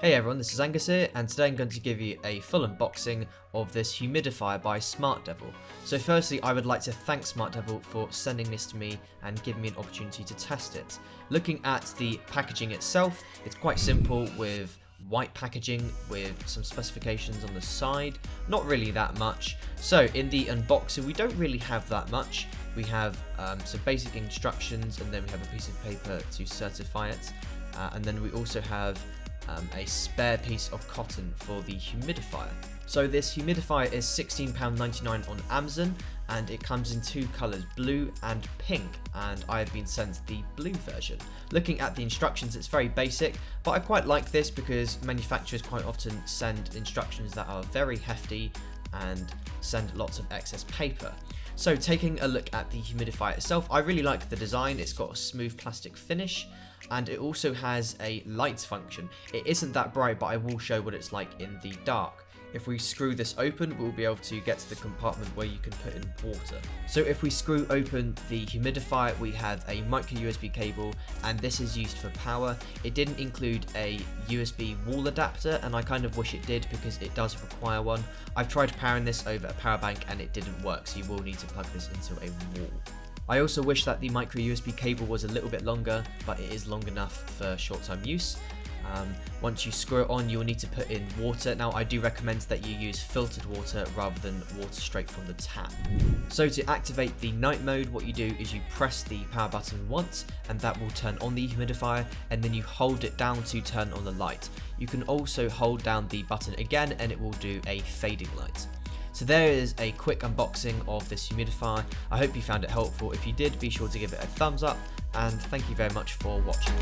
Hey everyone, this is Angus here, and today I'm going to give you a full unboxing of this humidifier by Smartdevil. So firstly, I would like to thank Smartdevil for sending this to me and giving me an opportunity to test it. Looking at the packaging itself, it's quite simple with white packaging with some specifications on the side, not really that much. So in the unboxing, we don't really have that much. We have some basic instructions, and then we have a piece of paper to certify it, and then we also have a spare piece of cotton for the humidifier. So this humidifier is £16.99 on Amazon, and it comes in two colours, blue and pink, and I have been sent the blue version. Looking at the instructions, it's very basic, but I quite like this because manufacturers quite often send instructions that are very hefty and send lots of excess paper. So taking a look at the humidifier itself, I really like the design. It's got a smooth plastic finish, and it also has a lights function. It isn't that bright, but I will show what it's like in the dark. If we screw this open, we'll be able to get to the compartment where you can put in water. So if we screw open the humidifier, we have a micro USB cable, and this is used for power. It didn't include a USB wall adapter, and I kind of wish it did because it does require one. I've tried powering this over a power bank and it didn't work, so you will need to plug this into a wall. I also wish that the micro USB cable was a little bit longer, but it is long enough for short-term use. Once you screw it on, you'll need to put in water. Now, I do recommend that you use filtered water rather than water straight from the tap. So to activate the night mode, what you do is you press the power button once, and that will turn on the humidifier, and then you hold it down to turn on the light. You can also hold down the button again, and it will do a fading light. So there is a quick unboxing of this humidifier. I hope you found it helpful. If you did, be sure to give it a thumbs up, and thank you very much for watching.